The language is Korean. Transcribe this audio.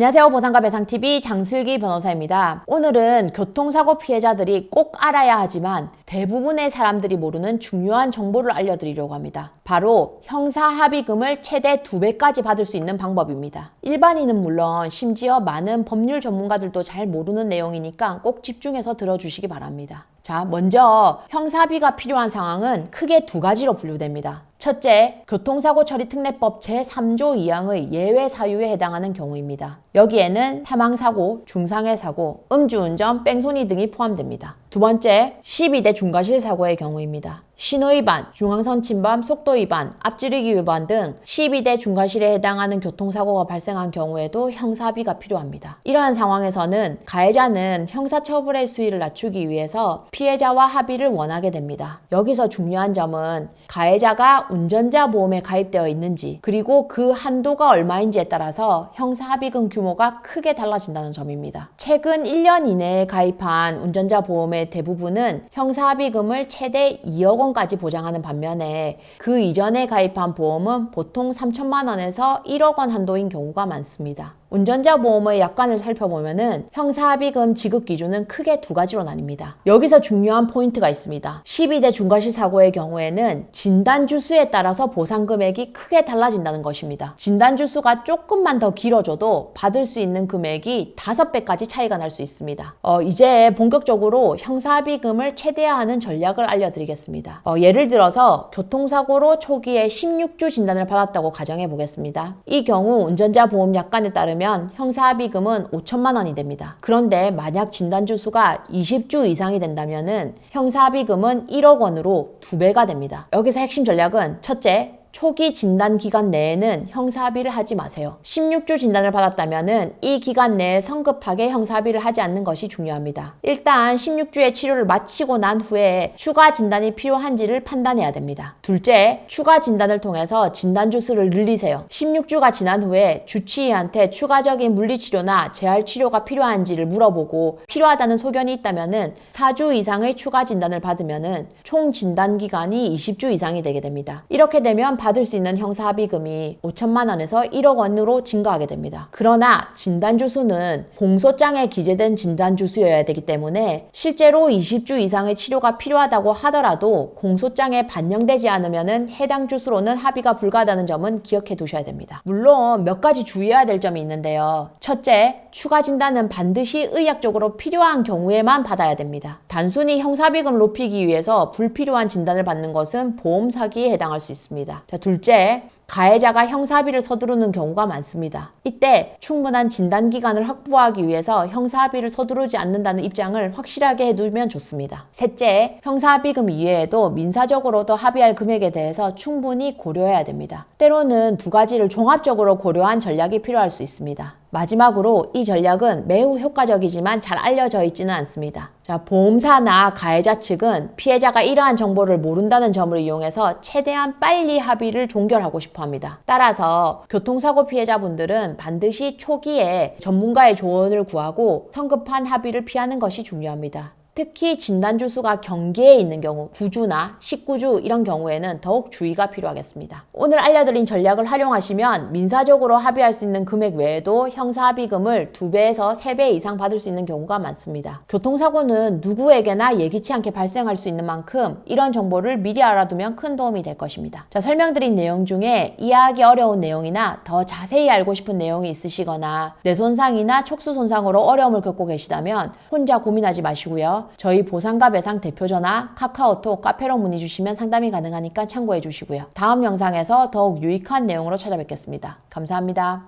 안녕하세요. 보상가 배상TV 장슬기 변호사입니다. 오늘은 교통사고 피해자들이 꼭 알아야 하지만 대부분의 사람들이 모르는 중요한 정보를 알려드리려고 합니다. 바로 형사합의금을 최대 2배까지 받을 수 있는 방법입니다. 일반인은 물론 심지어 많은 법률 전문가들도 잘 모르는 내용이니까 꼭 집중해서 들어주시기 바랍니다. 자, 먼저 형사합의가 필요한 상황은 크게 2가지로 분류됩니다. 첫째, 교통사고 처리특례법 제3조 2항의 예외 사유에 해당하는 경우입니다. 여기에는 사망사고, 중상해 사고, 음주운전, 뺑소니 등이 포함됩니다. 두 번째, 12대 중과실 사고의 경우입니다. 신호위반, 중앙선 침범, 속도위반, 앞지르기 위반 등 12대 중과실에 해당하는 교통사고가 발생한 경우에도 형사합의가 필요합니다. 이러한 상황에서는 가해자는 형사처벌의 수위를 낮추기 위해서 피해자와 합의를 원하게 됩니다. 여기서 중요한 점은 가해자가 운전자 보험에 가입되어 있는지 그리고 그 한도가 얼마인지에 따라서 형사합의금 규모가 크게 달라진다는 점입니다. 최근 1년 이내에 가입한 운전자 보험의 대부분은 형사합의금을 최대 2억 원까지 보장하는 반면에 그 이전에 가입한 보험은 보통 3천만 원에서 1억 원 한도인 경우가 많습니다. 운전자 보험의 약관을 살펴보면은 형사합의금 지급 기준은 크게 2가지로 나뉩니다. 여기서 중요한 포인트가 있습니다. 12대 중과실 사고의 경우에는 진단 주수에 따라서 보상 금액이 크게 달라진다는 것입니다. 진단 주수가 조금만 더 길어져도 받을 수 있는 금액이 5배까지 차이가 날 수 있습니다. 이제 본격적으로 형사합의금을 최대화하는 전략을 알려드리겠습니다. 예를 들어서 교통사고로 초기에 16주 진단을 받았다고 가정해 보겠습니다. 이 경우 운전자 보험 약관에 따르면 형사합의금은 5천만 원이 됩니다. 그런데 만약 진단주 수가 20주 이상이 된다면 형사합의금은 1억 원으로 2배가 됩니다. 여기서 핵심 전략은 첫째, 초기 진단 기간 내에는 형사합의를 하지 마세요. 16주 진단을 받았다면 이 기간 내에 성급하게 형사합의를 하지 않는 것이 중요합니다. 일단 16주의 치료를 마치고 난 후에 추가 진단이 필요한지를 판단해야 됩니다. 둘째, 추가 진단을 통해서 진단주 수를 늘리세요. 16주가 지난 후에 주치의한테 추가적인 물리치료나 재활치료가 필요한지를 물어보고 필요하다는 소견이 있다면 4주 이상의 추가 진단을 받으면 총 진단 기간이 20주 이상이 되게 됩니다. 이렇게 되면 받을 수 있는 형사합의금이 5천만 원에서 1억 원으로 증가하게 됩니다. 그러나 진단주수는 공소장에 기재된 진단주수여야 되기 때문에 실제로 20주 이상의 치료가 필요하다고 하더라도 공소장에 반영되지 않으면 해당 주수로는 합의가 불가하다는 점은 기억해 두셔야 됩니다. 물론 몇 가지 주의해야 될 점이 있는데요. 첫째, 추가 진단은 반드시 의학적으로 필요한 경우에만 받아야 됩니다. 단순히 형사합의금을 높이기 위해서 불필요한 진단을 받는 것은 보험 사기에 해당할 수 있습니다. 자, 둘째, 가해자가 형사합의를 서두르는 경우가 많습니다. 이때 충분한 진단기간을 확보하기 위해서 형사합의를 서두르지 않는다는 입장을 확실하게 해두면 좋습니다. 셋째, 형사합의금 이외에도 민사적으로도 합의할 금액에 대해서 충분히 고려해야 됩니다. 때로는 2가지를 종합적으로 고려한 전략이 필요할 수 있습니다. 마지막으로 이 전략은 매우 효과적이지만 잘 알려져 있지는 않습니다. 자, 보험사나 가해자 측은 피해자가 이러한 정보를 모른다는 점을 이용해서 최대한 빨리 합의를 종결하고 싶어 합니다. 따라서 교통사고 피해자분들은 반드시 초기에 전문가의 조언을 구하고 성급한 합의를 피하는 것이 중요합니다. 특히 진단주수가 경계에 있는 경우 9주나 19주 이런 경우에는 더욱 주의가 필요하겠습니다. 오늘 알려드린 전략을 활용하시면 민사적으로 합의할 수 있는 금액 외에도 형사합의금을 2배에서 3배 이상 받을 수 있는 경우가 많습니다. 교통사고는 누구에게나 예기치 않게 발생할 수 있는 만큼 이런 정보를 미리 알아두면 큰 도움이 될 것입니다. 자, 설명드린 내용 중에 이해하기 어려운 내용이나 더 자세히 알고 싶은 내용이 있으시거나 뇌손상이나 촉수손상으로 어려움을 겪고 계시다면 혼자 고민하지 마시고요. 저희 보상가 배상 대표전화, 카카오톡, 카페로 문의 주시면 상담이 가능하니까 참고해 주시고요. 다음 영상에서 더욱 유익한 내용으로 찾아뵙겠습니다. 감사합니다.